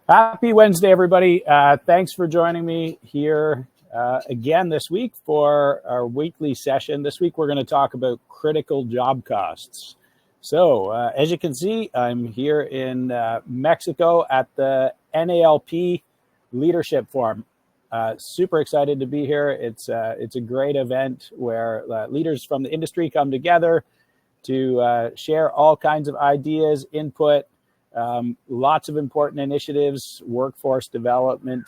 Happy Wednesday, everybody. Thanks for joining me here again this week for our weekly session. This week, we're going to talk about critical job costs. So as you can see, I'm here in Mexico at the NALP Leadership Forum. Super excited to be here. It's a great event where leaders from the industry come together to share all kinds of ideas, input, lots of important initiatives, workforce development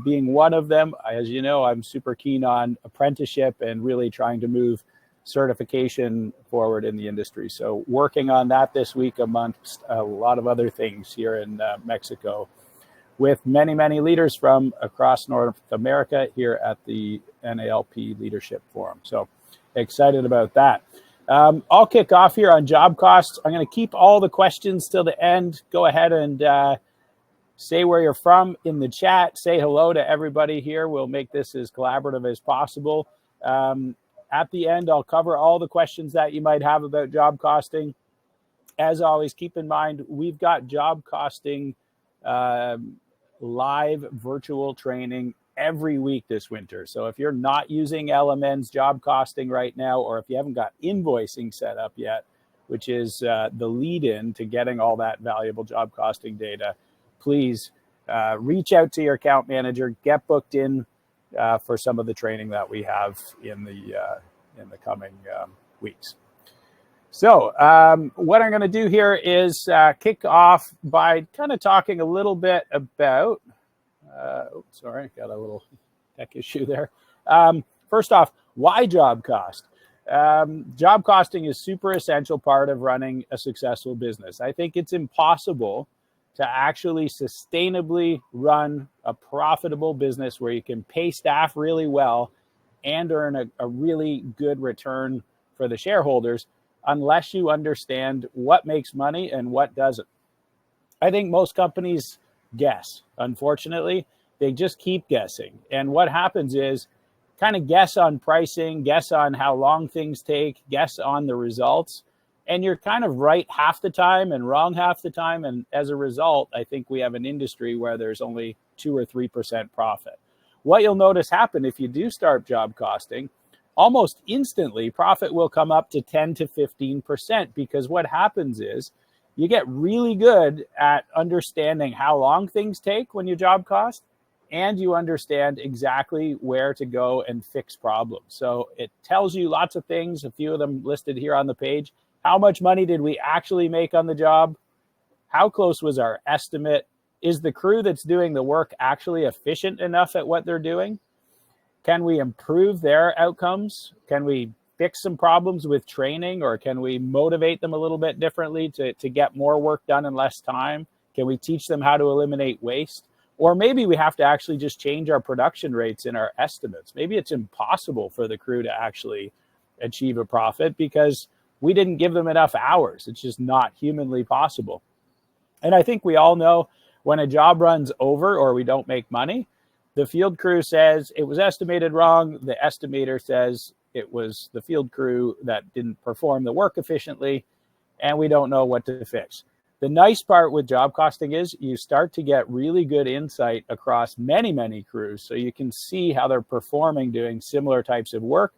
being one of them. As you know, I'm super keen on apprenticeship and really trying to move certification forward in the industry. So working on that this week amongst a lot of other things here in Mexico with many, many leaders from across North America here at the NALP Leadership Forum. So excited about that. I'll kick off here on job costs. I'm going to keep all the questions till the end. Go ahead and say where you're from in the chat. Say hello to everybody here. We'll make this as collaborative as possible. At the end, I'll cover all the questions that you might have about job costing. As always, keep in mind, we've got job costing live virtual training every week this winter. So if you're not using LMN's job costing right now, or if you haven't got invoicing set up yet, which is the lead in to getting all that valuable job costing data, please reach out to your account manager, get booked in for some of the training that we have in the coming weeks. So what I'm going to do here is kick off by kind of talking a little bit about sorry, got a little tech issue there. First off, why job cost? Job costing is super essential part of running a successful business. I think it's impossible to actually sustainably run a profitable business where you can pay staff really well and earn a really good return for the shareholders unless you understand what makes money and what doesn't. I think most companies guess. Unfortunately, they just keep guessing. And what happens is kind of guess on pricing, guess on how long things take, guess on the results. And you're kind of right half the time and wrong half the time. And as a result, I think we have an industry where there's only 2 or 3% profit. What you'll notice happen if you do start job costing, almost instantly profit will come up to 10 to 15%, because what happens is you get really good at understanding how long things take when you job cost, and you understand exactly where to go and fix problems. So it tells you lots of things, a few of them listed here on the page. How much money did we actually make on the job? How close was our estimate? Is the crew that's doing the work actually efficient enough at what they're doing? Can we improve their outcomes? Can we fix some problems with training, or can we motivate them a little bit differently to get more work done in less time? Can we teach them how to eliminate waste? Or maybe we have to actually just change our production rates in our estimates. Maybe it's impossible for the crew to actually achieve a profit because we didn't give them enough hours. It's just not humanly possible. And I think we all know when a job runs over or we don't make money, the field crew says it was estimated wrong. The estimator says it was the field crew that didn't perform the work efficiently, and we don't know what to fix. The nice part with job costing is you start to get really good insight across many, many crews, so you can see how they're performing doing similar types of work,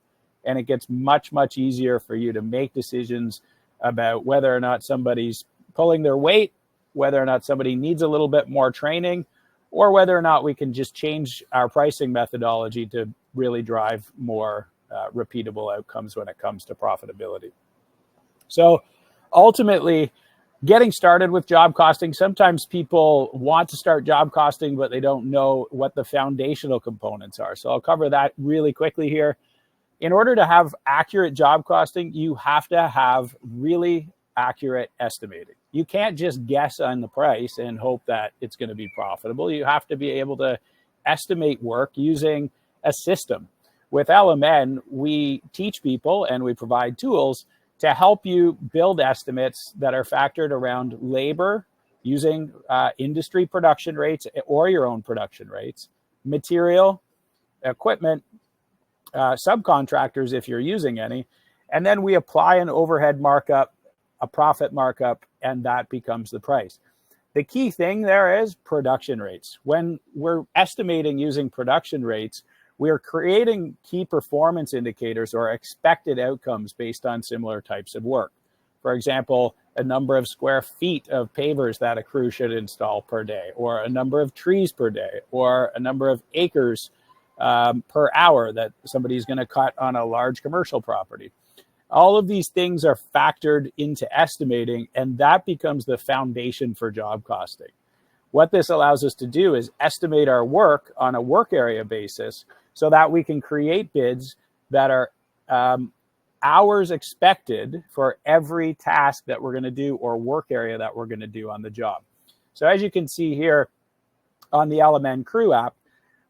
and it gets much, much easier for you to make decisions about whether or not somebody's pulling their weight, whether or not somebody needs a little bit more training, or whether or not we can just change our pricing methodology to really drive more repeatable outcomes when it comes to profitability. So ultimately, getting started with job costing, sometimes people want to start job costing, but they don't know what the foundational components are. So I'll cover that really quickly here. In order to have accurate job costing, you have to have really accurate estimating. You can't just guess on the price and hope that it's going to be profitable. You have to be able to estimate work using a system. With LMN, we teach people and we provide tools to help you build estimates that are factored around labor using industry production rates or your own production rates, material, equipment, subcontractors if you're using any, and then we apply an overhead markup, a profit markup, and that becomes the price. The key thing there is production rates. When we're estimating using production rates, we're creating key performance indicators or expected outcomes based on similar types of work. For example, a number of square feet of pavers that a crew should install per day, or a number of trees per day, or a number of acres per hour that somebody's going to cut on a large commercial property. All of these things are factored into estimating, and that becomes the foundation for job costing. What this allows us to do is estimate our work on a work area basis so that we can create bids that are hours expected for every task that we're going to do or work area that we're going to do on the job. So as you can see here on the LMN Crew app,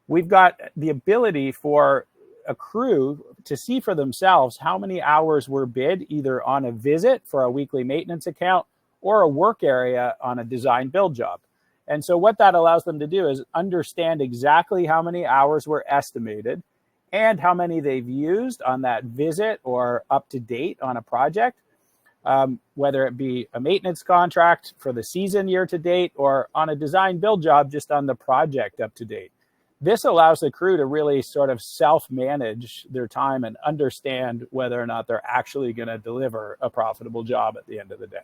we've got the ability for a crew to see for themselves how many hours were bid either on a visit for a weekly maintenance account or a work area on a design build job. And so what that allows them to do is understand exactly how many hours were estimated and how many they've used on that visit or up to date on a project, whether it be a maintenance contract for the season year to date or on a design build job just on the project up to date. This allows the crew to really sort of self-manage their time and understand whether or not they're actually going to deliver a profitable job at the end of the day.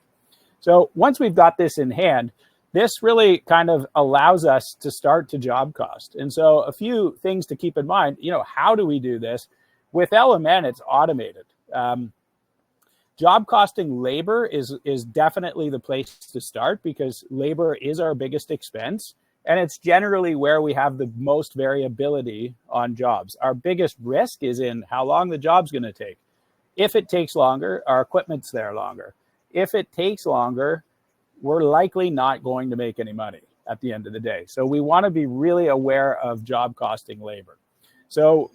So once we've got this in hand, this really kind of allows us to start to job cost. And so a few things to keep in mind, how do we do this? With LMN, it's automated. Job costing labor is definitely the place to start because labor is our biggest expense. And it's generally where we have the most variability on jobs. Our biggest risk is in how long the job's going to take. If it takes longer, our equipment's there longer. If it takes longer, we're likely not going to make any money at the end of the day. So we want to be really aware of job costing labor. So,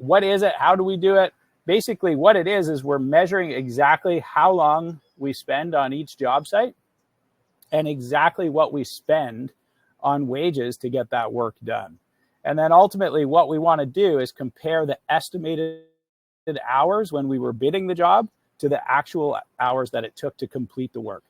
what is it? How do we do it? Basically, what it is we're measuring exactly how long we spend on each job site and exactly what we spend on wages to get that work done. And then ultimately what we want to do is compare the estimated hours when we were bidding the job to the actual hours that it took to complete the work.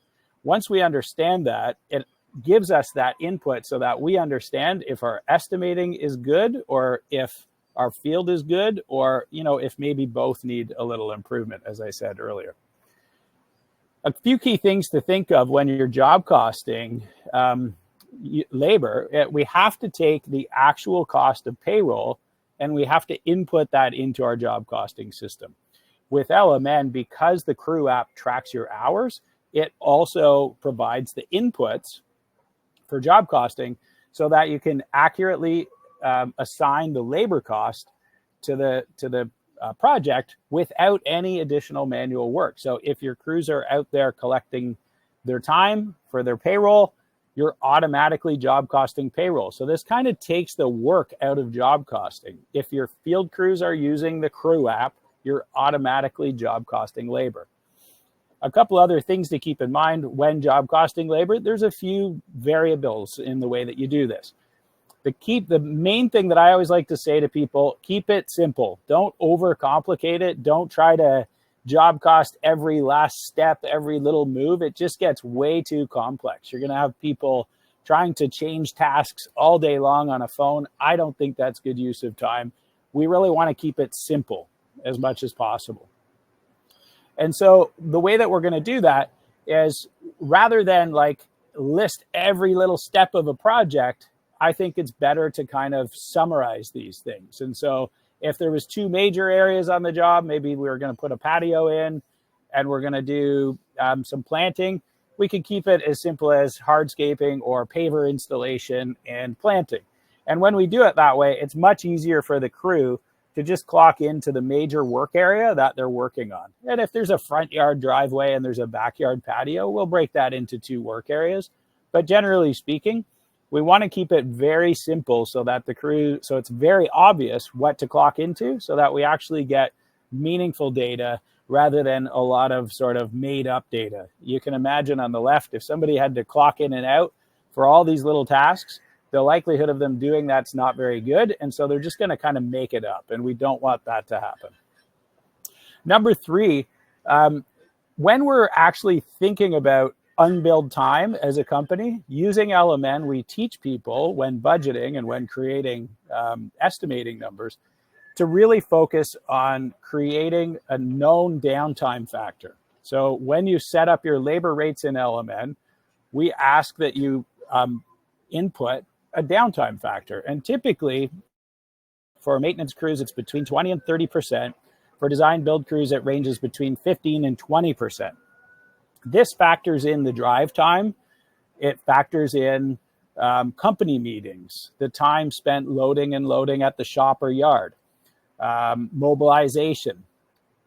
Once we understand that, it gives us that input so that we understand if our estimating is good or if our field is good or, if maybe both need a little improvement, as I said earlier. A few key things to think of when you're job costing labor, we have to take the actual cost of payroll and we have to input that into our job costing system. With LMN, because the Crew app tracks your hours, it also provides the inputs for job costing so that you can accurately assign the labor cost to the project without any additional manual work. So if your crews are out there collecting their time for their payroll, you're automatically job costing payroll. So this kind of takes the work out of job costing. If your field crews are using the Crew app, you're automatically job costing labor. A couple other things to keep in mind when job costing labor, there's a few variables in the way that you do this. The main thing that I always like to say to people, keep it simple. Don't overcomplicate it. Don't try to job cost every last step, every little move. It just gets way too complex. You're going to have people trying to change tasks all day long on a phone. I don't think that's good use of time. We really want to keep it simple as much as possible. And so the way that we're going to do that is rather than list every little step of a project, I think it's better to kind of summarize these things. And so if there was two major areas on the job, maybe we were going to put a patio in and we're going to do some planting, we could keep it as simple as hardscaping or paver installation and planting. And when we do it that way, it's much easier for the crew to just clock into the major work area that they're working on. And if there's a front yard driveway and there's a backyard patio, we'll break that into two work areas. But generally speaking, we want to keep it very simple so that so it's very obvious what to clock into so that we actually get meaningful data rather than a lot of sort of made up data. You can imagine on the left, if somebody had to clock in and out for all these little tasks, the likelihood of them doing that's not very good. And so they're just going to kind of make it up. And we don't want that to happen. Number three, when we're actually thinking about unbilled time as a company. Using LMN, we teach people when budgeting and when creating estimating numbers to really focus on creating a known downtime factor. So when you set up your labor rates in LMN, we ask that you input a downtime factor. And typically for maintenance crews, it's between 20 and 30%. For design build crews, it ranges between 15 and 20%. This factors in the drive time. It factors in company meetings, the time spent loading and loading at the shop or yard, mobilization,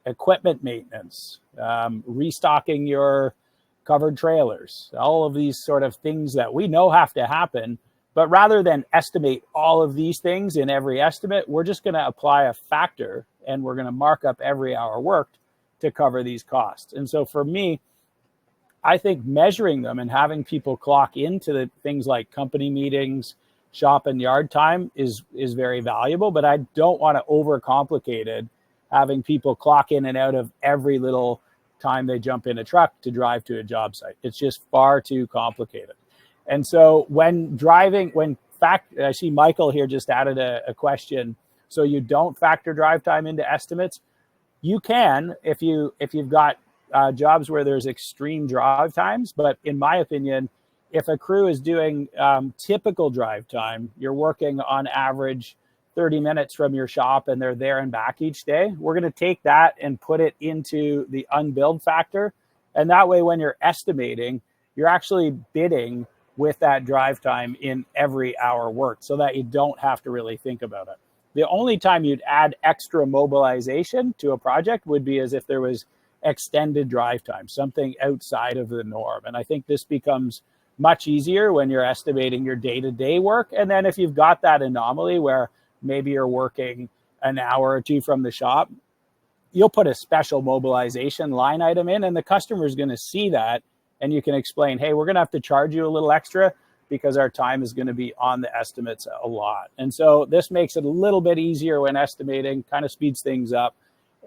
equipment maintenance, restocking your covered trailers, all of these sort of things that we know have to happen. But rather than estimate all of these things in every estimate, we're just going to apply a factor and we're going to mark up every hour worked to cover these costs. And so for me, I think measuring them and having people clock into the things like company meetings, shop and yard time is very valuable, but I don't want to overcomplicate it, having people clock in and out of every little time they jump in a truck to drive to a job site. It's just far too complicated. And so when driving, I see Michael here just added a question. So you don't factor drive time into estimates. You can if you've got jobs where there's extreme drive times. But in my opinion, if a crew is doing typical drive time, you're working on average 30 minutes from your shop and they're there and back each day. We're going to take that and put it into the unbilled factor. And that way, when you're estimating, you're actually bidding with that drive time in every hour worked so that you don't have to really think about it. The only time you'd add extra mobilization to a project would be as if there was extended drive time, something outside of the norm. And I think this becomes much easier when you're estimating your day-to-day work. And then if you've got that anomaly where maybe you're working an hour or two from the shop, you'll put a special mobilization line item in and the customer is going to see that. And you can explain, hey, we're going to have to charge you a little extra because our time is going to be on the estimates a lot. And so this makes it a little bit easier when estimating, kind of speeds things up,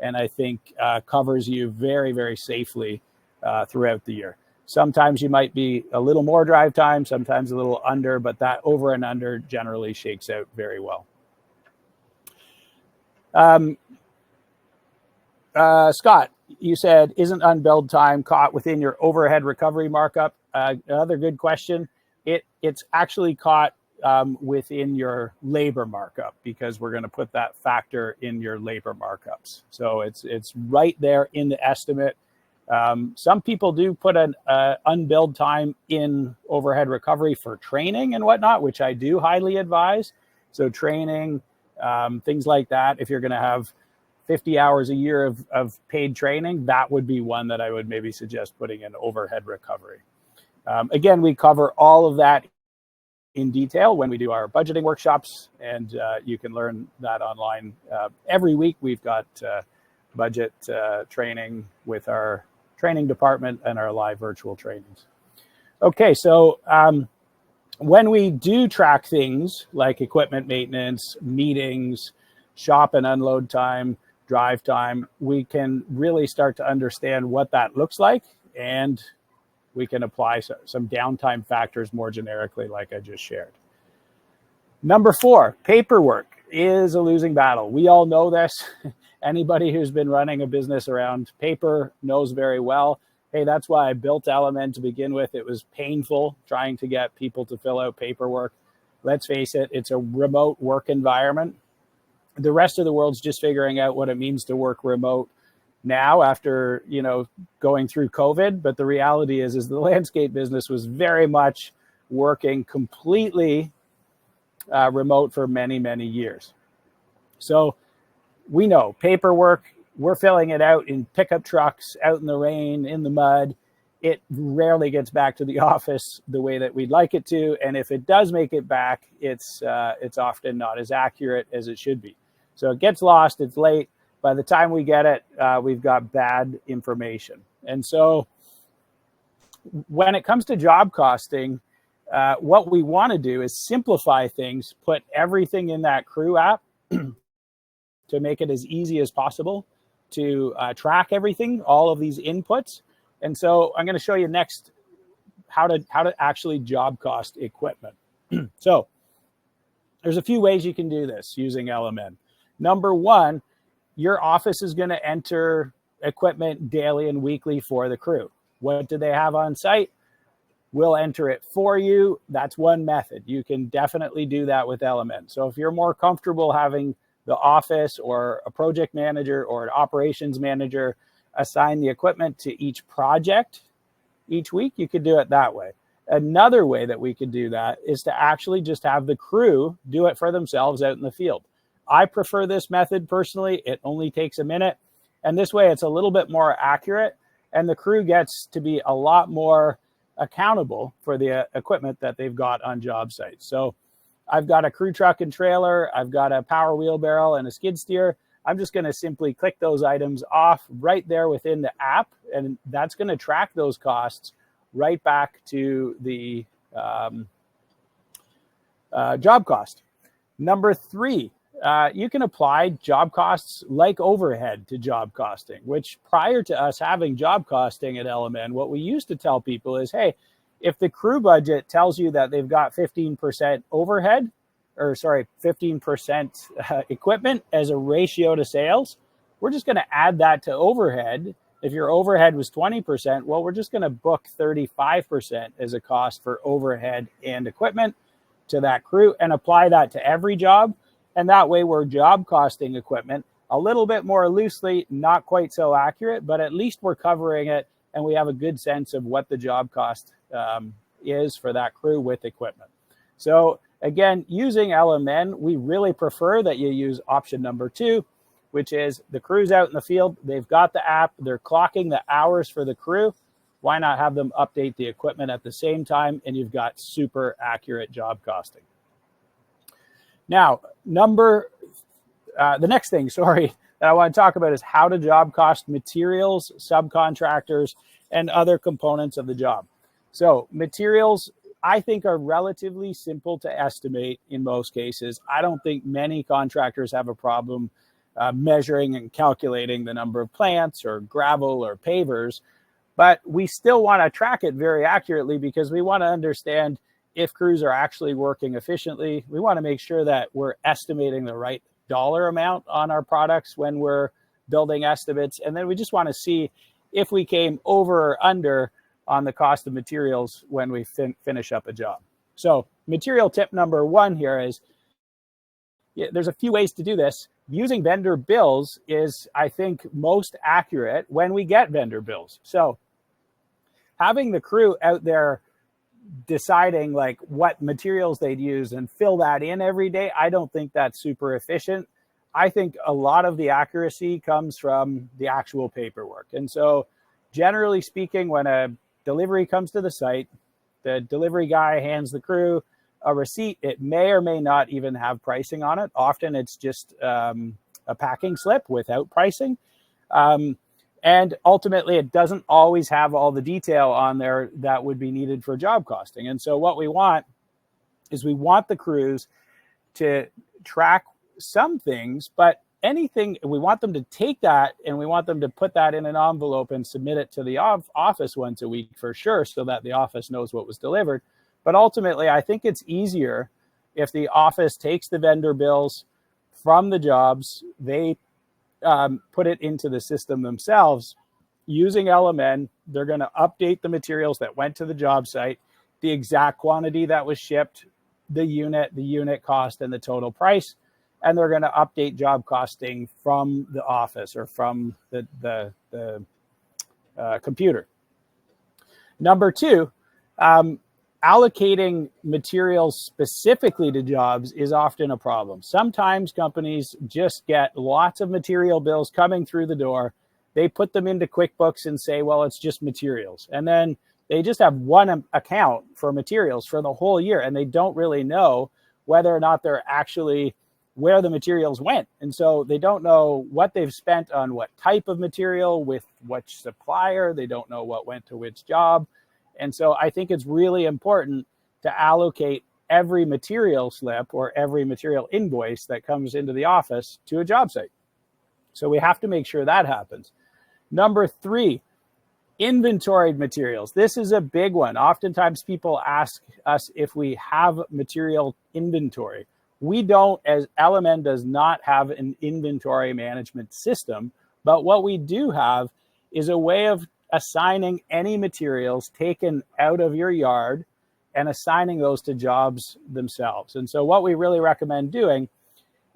and I think covers you very, very safely throughout the year. Sometimes you might be a little more drive time, sometimes a little under, but that over and under generally shakes out very well. Scott, you said, isn't unbilled time caught within your overhead recovery markup? Another good question. It's actually caught within your labor markup because we're going to put that factor in your labor markups. So it's right there in the estimate. Some people do put an unbilled time in overhead recovery for training and whatnot, which I do highly advise. So training, things like that, if you're going to have 50 hours a year of paid training, that would be one that I would maybe suggest putting in overhead recovery. Again, we cover all of that in detail when we do our budgeting workshops, and you can learn that online. Every week we've got budget training with our training department and our live virtual trainings. Okay, so when we do track things like equipment maintenance, meetings, shop and unload time, drive time, we can really start to understand what that looks like, and we can apply some downtime factors more generically, like I just shared. Number 4, paperwork is a losing battle. We all know this. Anybody who's been running a business around paper knows very well. Hey, that's why I built LMN to begin with. It was painful trying to get people to fill out paperwork. Let's face it, it's a remote work environment. The rest of the world's just figuring out what it means to work remote now after, going through COVID. But the reality is the landscape business was very much working completely remote for many, many years. So we know paperwork, we're filling it out in pickup trucks, out in the rain, in the mud. It rarely gets back to the office the way that we'd like it to. And if it does make it back, it's often not as accurate as it should be. So it gets lost, it's late. By the time we get it, we've got bad information. And so when it comes to job costing, what we want to do is simplify things, put everything in that crew app to make it as easy as possible to track everything, all of these inputs. And so I'm going to show you next how to actually job cost equipment. So there's a few ways you can do this using LMN. Number one, your office is going to enter equipment daily and weekly for the crew. What do they have on site? We'll enter it for you. That's one method. You can definitely do that with LMN. So if you're more comfortable having the office or a project manager or an operations manager assign the equipment to each project each week, you could do it that way. Another way that we could do that is to actually just have the crew do it for themselves out in the field. I prefer this method personally. It only takes a minute. And this way it's a little bit more accurate, and the crew gets to be a lot more accountable for the equipment that they've got on job sites. So I've got a crew truck and trailer, I've got a power wheelbarrow and a skid steer. I'm just going to simply click those items off right there within the app, and that's going to track those costs right back to the job cost. Number three, you can apply job costs like overhead to job costing, which prior to us having job costing at LMN, what we used to tell people is, hey, if the crew budget tells you that they've got 15% overhead, or sorry, 15% equipment as a ratio to sales, we're just going to add that to overhead. If your overhead was 20%, well, we're just going to book 35% as a cost for overhead and equipment to that crew and apply that to every job. And that way we're job costing equipment a little bit more loosely, not quite so accurate, but at least we're covering it and we have a good sense of what the job cost is for that crew with equipment. So again, using LMN, we really prefer that you use option number two, which is the crew's out in the field. They've got the app. They're clocking the hours for the crew. Why not have them update the equipment at the same time? And you've got super accurate job costing. Now, the next thing, that I want to talk about is how to job cost materials, subcontractors, and other components of the job. So materials, I think, are relatively simple to estimate in most cases. I don't think many contractors have a problem measuring and calculating the number of plants or gravel or pavers, but we still want to track it very accurately because we want to understand if crews are actually working efficiently. We want to make sure that we're estimating the right dollar amount on our products when we're building estimates. And then we just want to see if we came over or under on the cost of materials when we finish up a job. So material tip number one here is, there's a few ways to do this. Using vendor bills is, I think, most accurate when we get vendor bills. So having the crew out there deciding like what materials they'd use and fill that in every day, I don't think that's super efficient. I think a lot of the accuracy comes from the actual paperwork. And so generally speaking, when a delivery comes to the site, the delivery guy hands the crew a receipt. It may or may not even have pricing on it. Often it's just a packing slip without pricing. And ultimately, it doesn't always have all the detail on there that would be needed for job costing. And so what we want is we want the crews to track some things, but anything, we want them to take that and we want them to put that in an envelope and submit it to the office once a week for sure, so that the office knows what was delivered. But ultimately, I think it's easier if the office takes the vendor bills from the jobs, they put it into the system themselves. Using LMN, they're going to update the materials that went to the job site, the exact quantity that was shipped, the unit cost, and the total price. And they're going to update job costing from the office or from the computer. Number two, allocating materials specifically to jobs is often a problem. Sometimes companies just get lots of material bills coming through the door. They put them into QuickBooks and say, well, it's just materials. And then they just have one account for materials for the whole year, and they don't really know whether or not they're actually where the materials went. And so they don't know what they've spent on what type of material with which supplier. They don't know what went to which job. And so I think it's really important to allocate every material slip or every material invoice that comes into the office to a job site. So we have to make sure that happens. Number three, Inventoried materials. This is a big one. Oftentimes people ask us if we have material inventory. We don't, as LMN does not have an inventory management system, but what we do have is a way of assigning any materials taken out of your yard and assigning those to jobs themselves. And so what we really recommend doing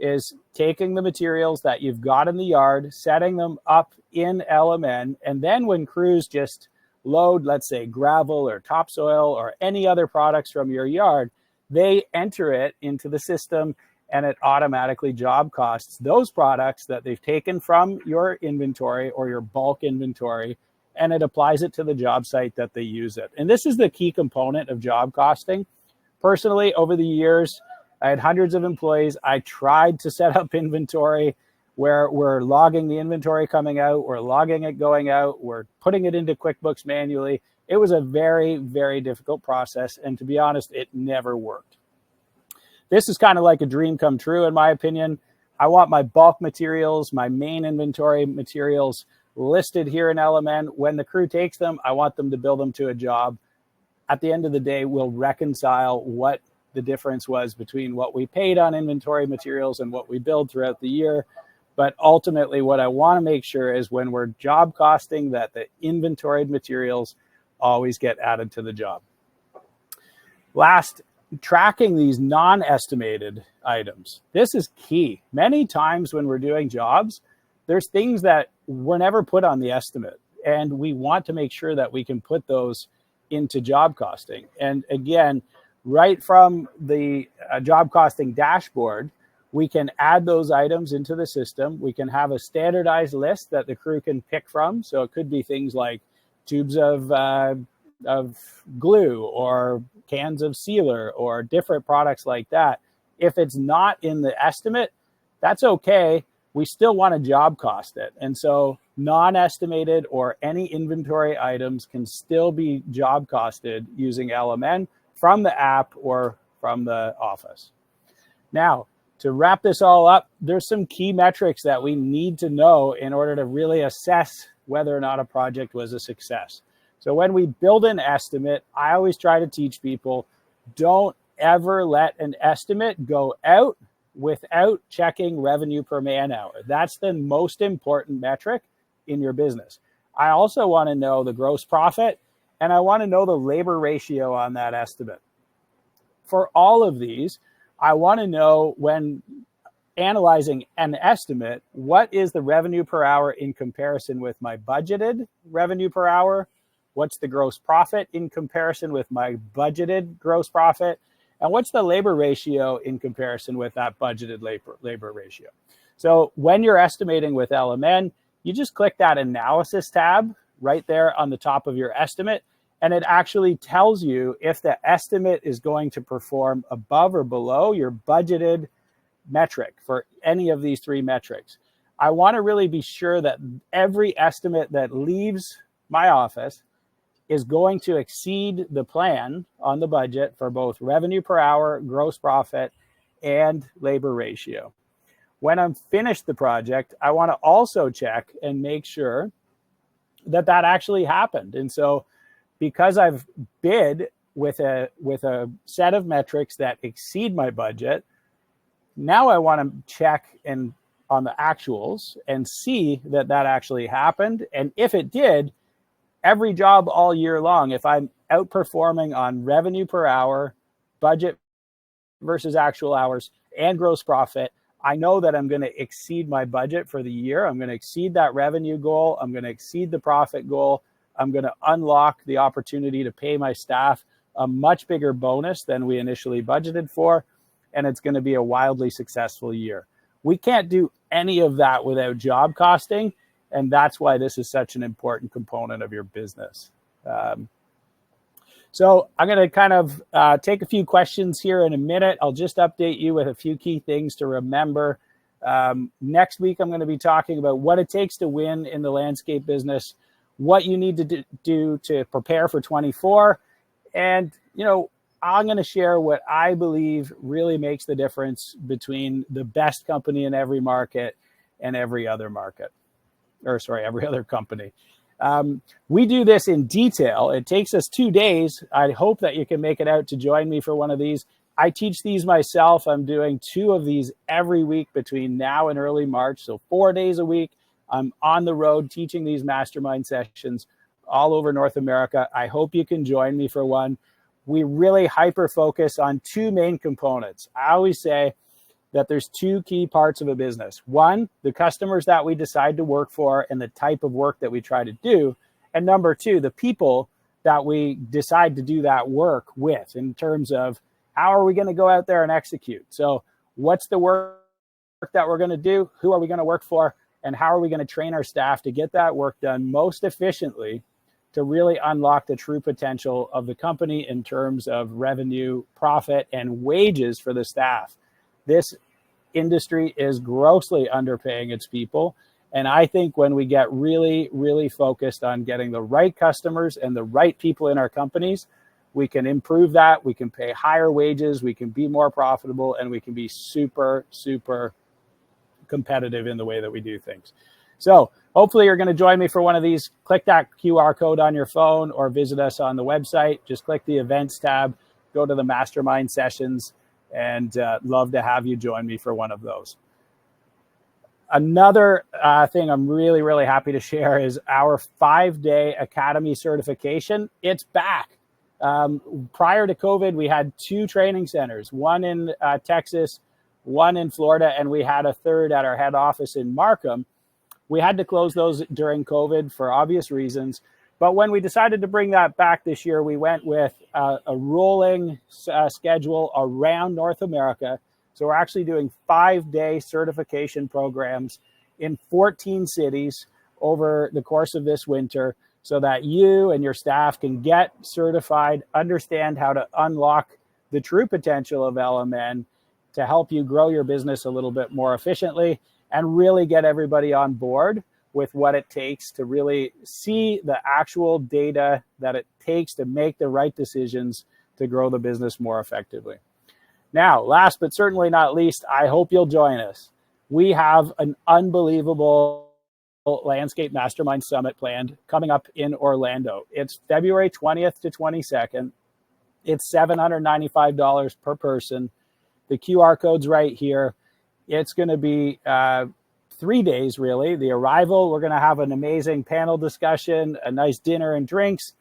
is taking the materials that you've got in the yard, setting them up in LMN, and then when crews just load, let's say, gravel or topsoil or any other products from your yard, they enter it into the system and it automatically job costs those products that they've taken from your inventory or your bulk inventory, and it applies it to the job site that they use it. And this is the key component of job costing. Personally, over the years, I had hundreds of employees. I tried to set up inventory where we're logging the inventory coming out, we're logging it going out, we're putting it into QuickBooks manually. It was a very, very difficult process. And to be honest, it never worked. This is kind of like a dream come true, in my opinion. I want my bulk materials, my main inventory materials listed here in LMN. When the crew takes them, I want them to bill them to a job. At the end of the day, we'll reconcile what the difference was between what we paid on inventory materials and what we billed throughout the year. But ultimately, what I want to make sure is when we're job costing, that the inventoried materials always get added to the job. Last, tracking these non-estimated items. This is key. Many times when we're doing jobs, there's things that were never put on the estimate, and we want to make sure that we can put those into job costing. And again, right from the job costing dashboard, we can add those items into the system. We can have a standardized list that the crew can pick from. So it could be things like tubes of glue or cans of sealer or different products like that. If it's not in the estimate, that's okay. We still want to job cost it. And so non-estimated or any inventory items can still be job costed using LMN from the app or from the office. Now, to wrap this all up, there's some key metrics that we need to know in order to really assess whether or not a project was a success. So when we build an estimate, I always try to teach people, don't ever let an estimate go out without checking revenue per man hour. That's the most important metric in your business. I also want to know the gross profit, and I want to know the labor ratio on that estimate. For all of these, I want to know, when analyzing an estimate, what is the revenue per hour in comparison with my budgeted revenue per hour? What's the gross profit in comparison with my budgeted gross profit? And what's the labor ratio in comparison with that budgeted labor ratio? So when you're estimating with LMN, you just click that analysis tab right there on the top of your estimate, and it actually tells you if the estimate is going to perform above or below your budgeted metric for any of these three metrics. I want to really be sure that every estimate that leaves my office is going to exceed the plan on the budget for both revenue per hour, gross profit, and labor ratio. When I'm finished the project, I want to also check and make sure that that actually happened. And so because I've bid with a set of metrics that exceed my budget, now I want to check on the actuals and see that that actually happened. And if it did, every job all year long, if I'm outperforming on revenue per hour, budget versus actual hours, and gross profit, I know that I'm going to exceed my budget for the year. I'm going to exceed that revenue goal. I'm going to exceed the profit goal. I'm going to unlock the opportunity to pay my staff a much bigger bonus than we initially budgeted for, and it's going to be a wildly successful year. We can't do any of that without job costing, and that's why this is such an important component of your business. So I'm going to kind of take a few questions here in a minute. I'll just update you with a few key things to remember. Next week, I'm going to be talking about what it takes to win in the landscape business, what you need to do to prepare for 24. And, I'm going to share what I believe really makes the difference between the best company in every market and every other market. Every other company. We do this in detail. It takes us 2 days. I hope that you can make it out to join me for one of these. I teach these myself. I'm doing 2 of these every week between now and early March. So 4 days a week, I'm on the road teaching these mastermind sessions all over North America. I hope you can join me for one. We really hyper focus on 2 main components. I always say that there's 2 key parts of a business. One, the customers that we decide to work for and the type of work that we try to do. And number 2, the people that we decide to do that work with in terms of how are we going to go out there and execute. So what's the work that we're going to do? Who are we going to work for? And how are we going to train our staff to get that work done most efficiently to really unlock the true potential of the company in terms of revenue, profit, and wages for the staff. This industry is grossly underpaying its people. And I think when we get really, really focused on getting the right customers and the right people in our companies, we can improve that. We can pay higher wages. We can be more profitable, and we can be super, super competitive in the way that we do things. So hopefully you're going to join me for one of these. Click that QR code on your phone or visit us on the website. Just click the events tab, go to the mastermind sessions, and love to have you join me for one of those. Another thing I'm really, really happy to share is our 5-day Academy certification. It's back. Prior to COVID, we had 2 training centers, one in Texas, one in Florida, and we had a third at our head office in Markham. We had to close those during COVID for obvious reasons. But when we decided to bring that back this year, we went with a rolling schedule around North America. So we're actually doing 5-day certification programs in 14 cities over the course of this winter so that you and your staff can get certified, understand how to unlock the true potential of LMN to help you grow your business a little bit more efficiently and really get everybody on board with what it takes to really see the actual data that it takes to make the right decisions to grow the business more effectively. Now, last but certainly not least, I hope you'll join us. We have an unbelievable Landscape Mastermind Summit planned coming up in Orlando. It's February 20th to 22nd. It's $795 per person. The QR code's right here. It's going to be 3 days, really. The arrival, we're going to have an amazing panel discussion, a nice dinner and drinks.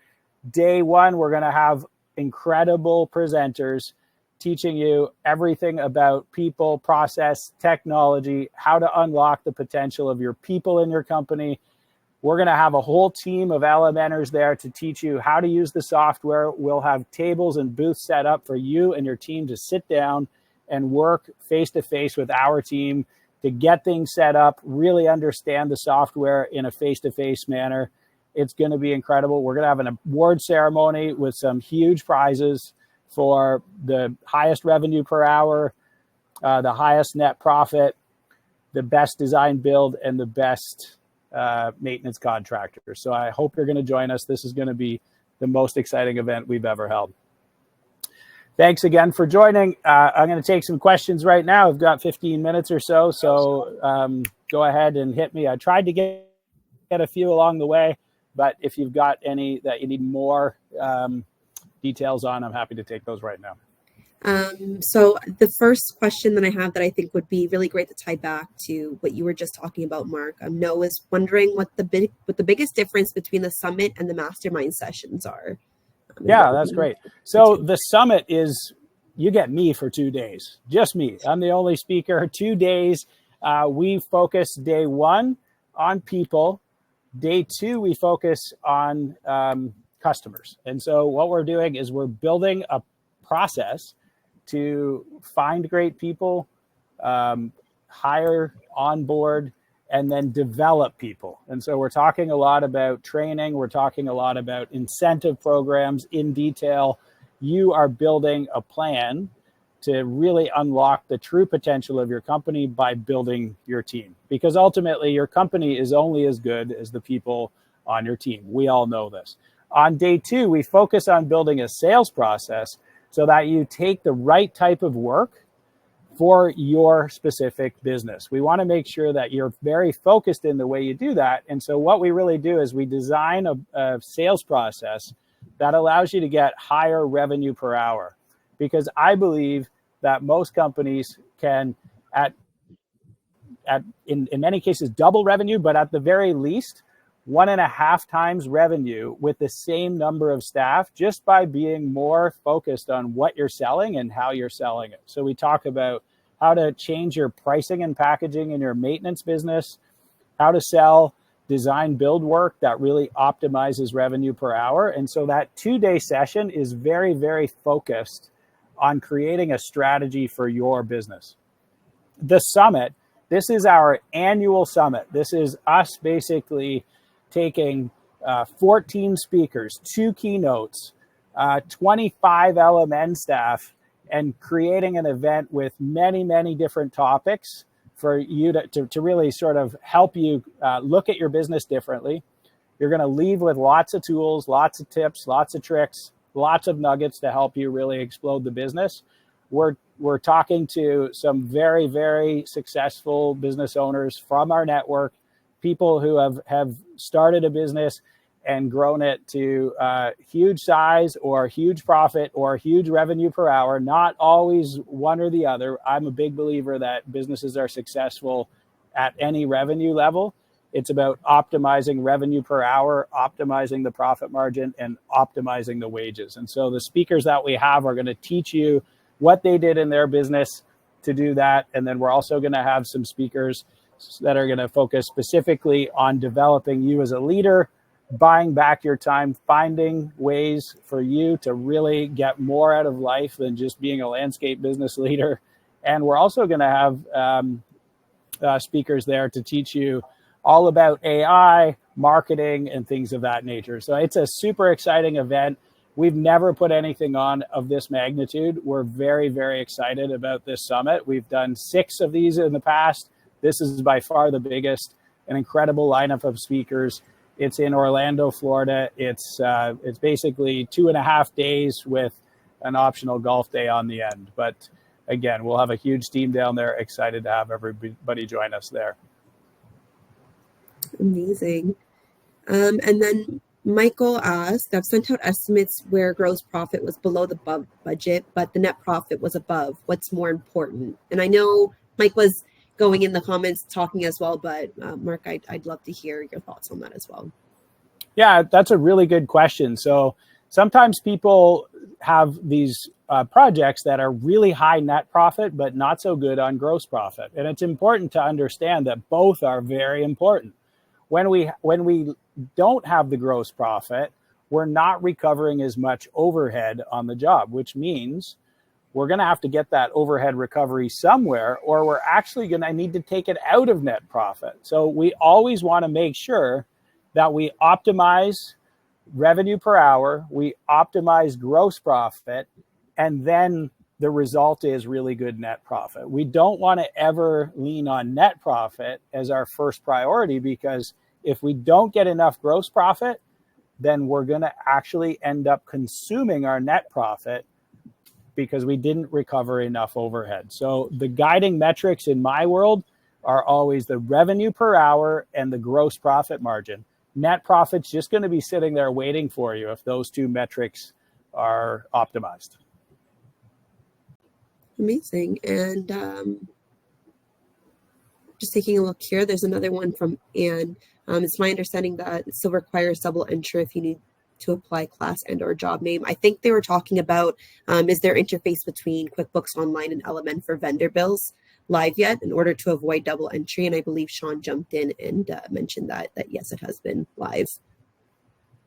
Day 1, we're going to have incredible presenters teaching you everything about people, process, technology, how to unlock the potential of your people in your company. We're going to have a whole team of LMNers there to teach you how to use the software. We'll have tables and booths set up for you and your team to sit down and work face-to-face with our team to get things set up, really understand the software in a face-to-face manner. It's going to be incredible. We're going to have an award ceremony with some huge prizes for the highest revenue per hour, the highest net profit, the best design build, and the best maintenance contractor. So I hope you're going to join us. This is going to be the most exciting event we've ever held. Thanks again for joining. I'm going to take some questions right now. I've got 15 minutes or so, so go ahead and hit me. I tried to get a few along the way, but if you've got any that you need more details on, I'm happy to take those right now. So the first question that I have that I think would be really great to tie back to what you were just talking about, Mark, Noah is wondering what the biggest difference between the summit and the mastermind sessions are. Yeah, that's great. So the summit is, you get me for 2 days, just me. I'm the only speaker, 2 days. We focus day 1 on people. Day 2, we focus on customers. And so what we're doing is we're building a process to find great people, hire, onboard, and then develop people. And so we're talking a lot about training. We're talking a lot about incentive programs in detail. You are building a plan to really unlock the true potential of your company by building your team. Because ultimately, your company is only as good as the people on your team. We all know this. On day 2, we focus on building a sales process so that you take the right type of work for your specific business. We want to make sure that you're very focused in the way you do that. And so what we really do is we design a sales process that allows you to get higher revenue per hour, because I believe that most companies can, in many cases, double revenue, but at the very least, 1.5 times revenue with the same number of staff, just by being more focused on what you're selling and how you're selling it. So we talk about how to change your pricing and packaging in your maintenance business, how to sell design build work that really optimizes revenue per hour. And so that 2-day session is very, very focused on creating a strategy for your business. The summit, this is our annual summit. This is us basically taking 14 speakers, 2 keynotes, 25 LMN staff, and creating an event with many, many different topics for you to really sort of help you look at your business differently. You're going to leave with lots of tools, lots of tips, lots of tricks, lots of nuggets to help you really explode the business. We're talking to some very, very successful business owners from our network, people who have started a business and grown it to huge size or huge profit or huge revenue per hour, not always one or the other. I'm a big believer that businesses are successful at any revenue level. It's about optimizing revenue per hour, optimizing the profit margin, and optimizing the wages. And so the speakers that we have are going to teach you what they did in their business to do that. And then we're also going to have some speakers that are going to focus specifically on developing you as a leader, buying back your time, finding ways for you to really get more out of life than just being a landscape business leader. And we're also going to have speakers there to teach you all about AI, marketing, and things of that nature. So it's a super exciting event. We've never put anything on of this magnitude. We're very, very excited about this summit. We've done 6 of these in the past. This is by far the biggest, an incredible lineup of speakers. It's in Orlando, Florida. It's basically 2.5 days with an optional golf day on the end. But again, we'll have a huge team down there. Excited to have everybody join us there. Amazing. And then Michael asked, I've sent out estimates where gross profit was below the budget, but the net profit was above. What's more important? And I know Mike was going in the comments talking as well, but Mark, I'd love to hear your thoughts on that as well. Yeah, that's a really good question. So sometimes people have these projects that are really high net profit, but not so good on gross profit. And it's important to understand that both are very important. When we don't have the gross profit, we're not recovering as much overhead on the job, which means we're going to have to get that overhead recovery somewhere, or we're actually going to need to take it out of net profit. So we always want to make sure that we optimize revenue per hour, we optimize gross profit, and then the result is really good net profit. We don't want to ever lean on net profit as our first priority, because if we don't get enough gross profit, then we're going to actually end up consuming our net profit because we didn't recover enough overhead. So the guiding metrics in my world are always the revenue per hour and the gross profit margin. Net profit's just going to be sitting there waiting for you if those 2 metrics are optimized. Amazing. And just taking a look here, there's another one from Anne. It's my understanding that it still requires double entry if you need to apply class and or job name. I think they were talking about, is there interface between QuickBooks Online and LMN for vendor bills live yet in order to avoid double entry? And I believe Sean jumped in and mentioned that yes, it has been live.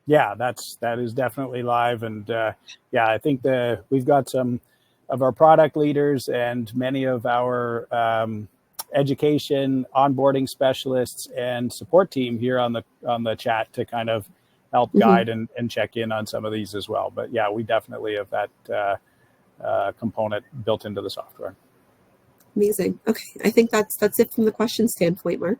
Yeah, that is definitely live. And yeah, I think we've got some of our product leaders and many of our education, onboarding specialists, and support team here on the chat to kind of help guide and check in on some of these as well. But yeah, we definitely have that component built into the software. Amazing. Okay, I think that's it from the question standpoint, Mark.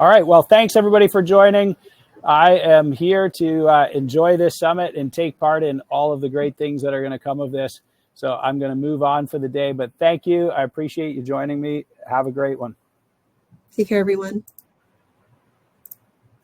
All right. Well, thanks everybody for joining. I am here to enjoy this summit and take part in all of the great things that are going to come of this. So I'm going to move on for the day, but thank you. I appreciate you joining me. Have a great one. Take care, everyone.